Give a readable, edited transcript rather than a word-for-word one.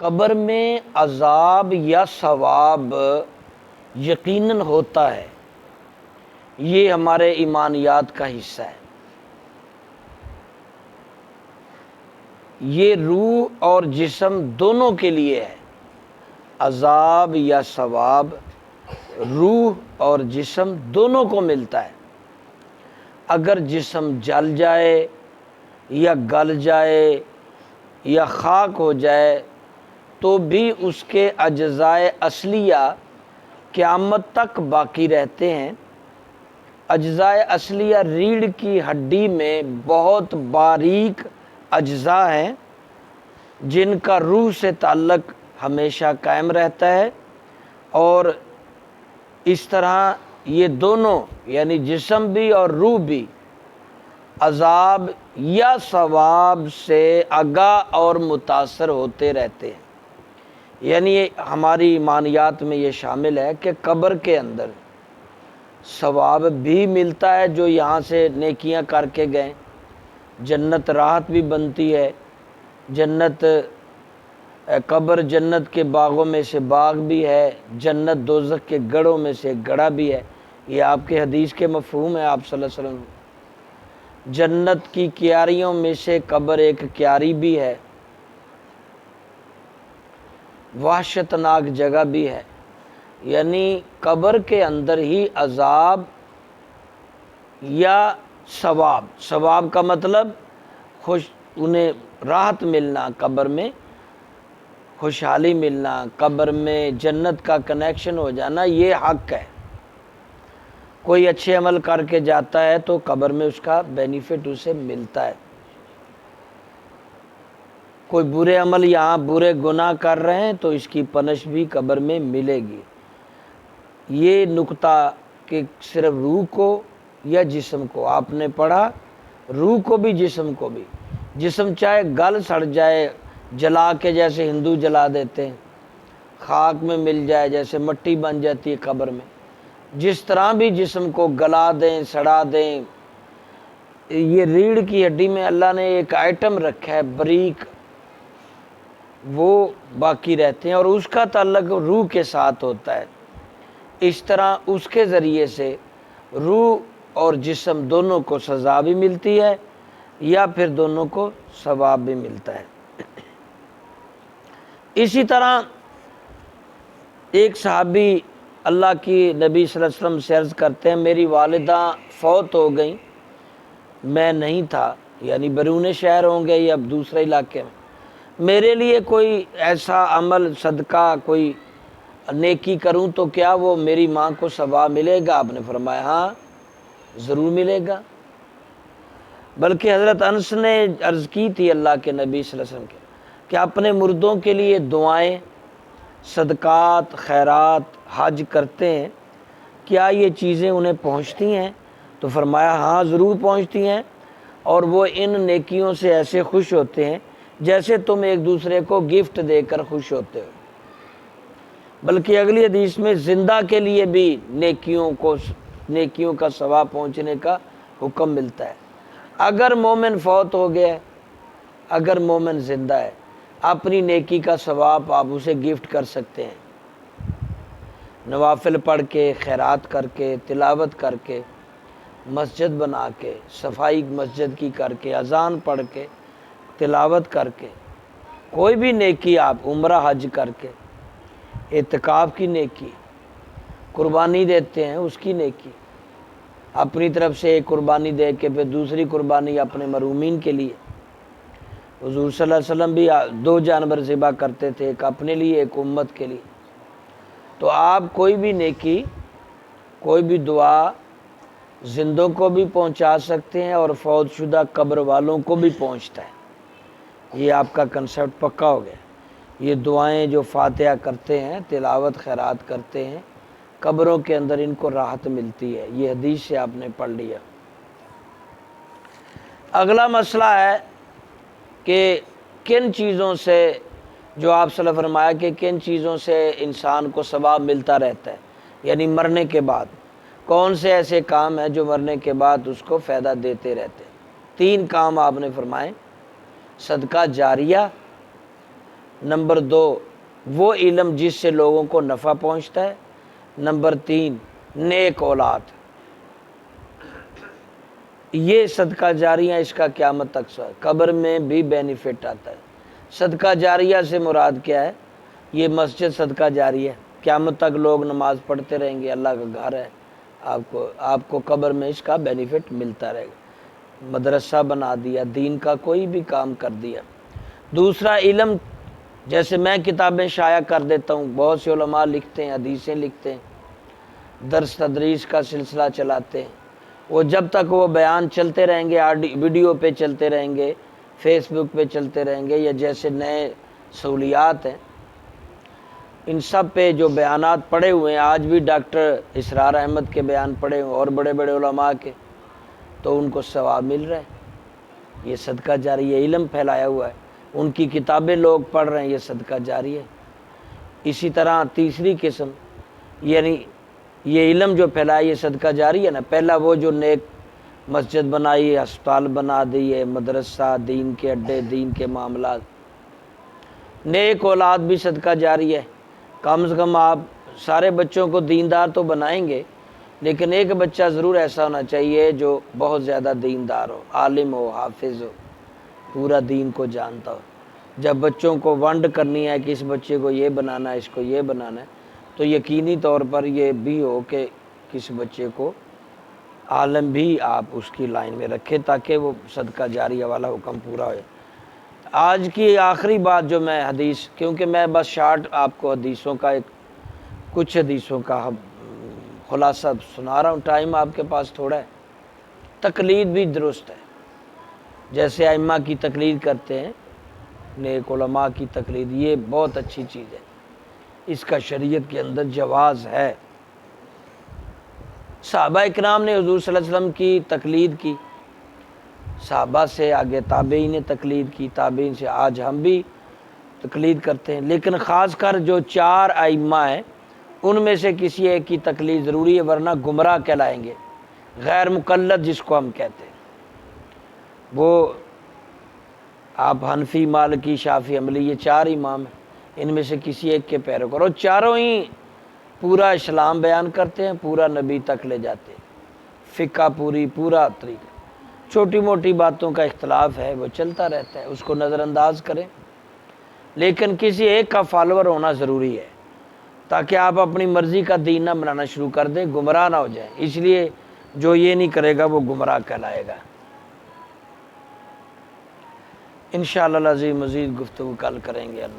قبر میں عذاب یا ثواب یقیناً ہوتا ہے، یہ ہمارے ایمانیات کا حصہ ہے۔ یہ روح اور جسم دونوں کے لیے ہے، عذاب یا ثواب روح اور جسم دونوں کو ملتا ہے۔ اگر جسم جل جائے یا گل جائے یا خاک ہو جائے تو بھی اس کے اجزائے اصلیہ قیامت تک باقی رہتے ہیں۔ اجزائے اصلیہ ریڑھ کی ہڈی میں بہت باریک اجزاء ہیں جن کا روح سے تعلق ہمیشہ قائم رہتا ہے، اور اس طرح یہ دونوں یعنی جسم بھی اور روح بھی عذاب یا ثواب سے آگاہ اور متاثر ہوتے رہتے ہیں۔ یعنی ہماری ایمانیات میں یہ شامل ہے کہ قبر کے اندر ثواب بھی ملتا ہے جو یہاں سے نیکیاں کر کے گئے، جنت راحت بھی بنتی ہے، جنت قبر جنت کے باغوں میں سے باغ بھی ہے، جنت دوزخ کے گڑھوں میں سے گڑھا بھی ہے۔ یہ آپ کے حدیث کے مفہوم ہے، آپ صلی اللہ علیہ وسلم۔ جنت کی کیاریوں میں سے قبر ایک کیاری بھی ہے، وحشتناک جگہ بھی ہے۔ یعنی قبر کے اندر ہی عذاب یا ثواب، ثواب کا مطلب انہیں راحت ملنا، قبر میں خوشحالی ملنا، قبر میں جنت کا کنیکشن ہو جانا، یہ حق ہے۔ کوئی اچھے عمل کر کے جاتا ہے تو قبر میں اس کا بینیفٹ اسے ملتا ہے۔ کوئی برے عمل یہاں برے گناہ کر رہے ہیں تو اس کی پنش بھی قبر میں ملے گی۔ یہ نقطہ کہ صرف روح کو یا جسم کو آپ نے پڑھا، روح کو بھی جسم کو بھی، جسم چاہے گل سڑ جائے جلا کے، جیسے ہندو جلا دیتے ہیں، خاک میں مل جائے جیسے مٹی بن جاتی ہے قبر میں، جس طرح بھی جسم کو گلا دیں سڑا دیں، یہ ریڑھ کی ہڈی میں اللہ نے ایک آئٹم رکھا ہے باریک، وہ باقی رہتے ہیں اور اس کا تعلق روح کے ساتھ ہوتا ہے۔ اس طرح اس کے ذریعے سے روح اور جسم دونوں کو سزا بھی ملتی ہے یا پھر دونوں کو ثواب بھی ملتا ہے۔ اسی طرح ایک صحابی اللہ کی نبی صلی اللہ علیہ وسلم سے عرض کرتے ہیں، میری والدہ فوت ہو گئیں، میں نہیں تھا، یعنی بیرون شہر ہوں گے یا دوسرے علاقے میں، میرے لیے کوئی ایسا عمل صدقہ کوئی نیکی کروں تو کیا وہ میری ماں کو ثواب ملے گا؟ آپ نے فرمایا ہاں ضرور ملے گا۔ بلکہ حضرت انس نے عرض کی تھی اللہ کے نبی صلی اللہ علیہ وسلم کے کہ اپنے مردوں کے لیے دعائیں، صدقات، خیرات، حج کرتے ہیں، کیا یہ چیزیں انہیں پہنچتی ہیں؟ تو فرمایا ہاں ضرور پہنچتی ہیں، اور وہ ان نیکیوں سے ایسے خوش ہوتے ہیں جیسے تم ایک دوسرے کو گفٹ دے کر خوش ہوتے ہو۔ بلکہ اگلی حدیث میں زندہ کے لیے بھی نیکیوں کا ثواب پہنچنے کا حکم ملتا ہے۔ اگر مومن فوت ہو گیا ہے، اگر مومن زندہ ہے، اپنی نیکی کا ثواب آپ اسے گفٹ کر سکتے ہیں، نوافل پڑھ کے، خیرات کر کے، تلاوت کر کے، مسجد بنا کے، صفائی مسجد کی کر کے، اذان پڑھ کے، تلاوت کر کے، کوئی بھی نیکی، آپ عمرہ حج کر کے، اعتکاف کی نیکی، قربانی دیتے ہیں اس کی نیکی، اپنی طرف سے ایک قربانی دے کے پھر دوسری قربانی اپنے مرحومین کے لیے۔ حضور صلی اللہ علیہ وسلم بھی 2 جانور ذبح کرتے تھے، ایک اپنے لیے ایک امت کے لیے۔ تو آپ کوئی بھی نیکی، کوئی بھی دعا زندوں کو بھی پہنچا سکتے ہیں اور فوت شدہ قبر والوں کو بھی پہنچتا ہے۔ یہ آپ کا کنسیپٹ پکا ہو گیا۔ یہ دعائیں جو فاتحہ کرتے ہیں، تلاوت خیرات کرتے ہیں، قبروں کے اندر ان کو راحت ملتی ہے، یہ حدیث سے آپ نے پڑھ لیا۔ اگلا مسئلہ ہے کہ کن چیزوں سے، جو آپ صلی اللہ علیہ وسلم فرمایا کہ کن چیزوں سے انسان کو ثواب ملتا رہتا ہے، یعنی مرنے کے بعد کون سے ایسے کام ہیں جو مرنے کے بعد اس کو فائدہ دیتے رہتے ہیں۔ 3 کام آپ نے فرمائے، صدقہ جاریہ، نمبر 2 وہ علم جس سے لوگوں کو نفع پہنچتا ہے، نمبر 3 نیک اولاد۔ یہ صدقہ جاریہ اس کا قیامت تک قبر میں بھی بینیفٹ آتا ہے۔ صدقہ جاریہ سے مراد کیا ہے؟ یہ مسجد صدقہ جاریہ ہے، قیامت تک لوگ نماز پڑھتے رہیں گے، اللہ کا گھر ہے، آپ کو قبر میں اس کا بینیفٹ ملتا رہے گا۔ مدرسہ بنا دیا، دین کا کوئی بھی کام کر دیا۔ دوسرا علم، جیسے میں کتابیں شائع کر دیتا ہوں، بہت سے علماء لکھتے ہیں، حدیثیں لکھتے ہیں، درس تدریس کا سلسلہ چلاتے ہیں، وہ جب تک وہ بیان چلتے رہیں گے، ویڈیو پہ چلتے رہیں گے، فیس بک پہ چلتے رہیں گے، یا جیسے نئے سہولیات ہیں ان سب پہ جو بیانات پڑے ہوئے ہیں، آج بھی ڈاکٹر اسرار احمد کے بیان پڑے ہوئے اور بڑے بڑے علماء کے، تو ان کو ثواب مل رہا ہے۔ یہ صدقہ جاری ہے، علم پھیلایا ہوا ہے، ان کی کتابیں لوگ پڑھ رہے ہیں، یہ صدقہ جاری ہے۔ اسی طرح تیسری قسم، یعنی یہ علم جو پھیلایا یہ صدقہ جاری ہے نا، پہلا وہ جو نیک مسجد بنائی، ہسپتال بنا دیے، مدرسہ، دین کے اڈے، دین کے معاملات۔ نیک اولاد بھی صدقہ جاری ہے، کم از کم آپ سارے بچوں کو دیندار تو بنائیں گے، لیکن ایک بچہ ضرور ایسا ہونا چاہیے جو بہت زیادہ دیندار ہو، عالم ہو، حافظ ہو، پورا دین کو جانتا ہو۔ جب بچوں کو ونڈ کرنی ہے کہ اس بچے کو یہ بنانا ہے، اس کو یہ بنانا ہے، تو یقینی طور پر یہ بھی ہو کہ کس بچے کو عالم بھی آپ اس کی لائن میں رکھیں تاکہ وہ صدقہ جاریہ والا حکم پورا ہو۔ آج کی آخری بات جو میں حدیث، کیونکہ میں بس شارٹ آپ کو حدیثوں کا کچھ حدیثوں کا خلاصہ سنا رہا ہوں، ٹائم آپ کے پاس تھوڑا ہے۔ تقلید بھی درست ہے، جیسے ائمہ کی تقلید کرتے ہیں، نیک علماء کی تقلید، یہ بہت اچھی چیز ہے، اس کا شریعت کے اندر جواز ہے۔ صحابہ اکرام نے حضور صلی اللہ علیہ وسلم کی تقلید کی، صحابہ سے آگے تابعین نے تقلید کی، تابعین سے آج ہم بھی تقلید کرتے ہیں، لیکن خاص کر جو 4 ائمہ ہیں ان میں سے کسی ایک کی تقلید ضروری ہے، ورنہ گمراہ کہلائیں گے، غیر مقلد جس کو ہم کہتے ہیں۔ وہ آپ حنفی، مالکی، شافعی، حنبلی، یہ 4 امام ہیں، ان میں سے کسی ایک کے پیرو کرو، چاروں ہی پورا اسلام بیان کرتے ہیں، پورا نبی تک لے جاتے ہیں، فقہ پورا طریقہ۔ چھوٹی موٹی باتوں کا اختلاف ہے، وہ چلتا رہتا ہے، اس کو نظر انداز کریں، لیکن کسی ایک کا فالوور ہونا ضروری ہے تاکہ آپ اپنی مرضی کا دین نہ بنانا شروع کر دیں، گمراہ نہ ہو جائیں۔ اس لیے جو یہ نہیں کرے گا وہ گمراہ کہلائے گا۔ انشاءاللہ العظیم مزید گفتگو کل کریں گے۔ اللہ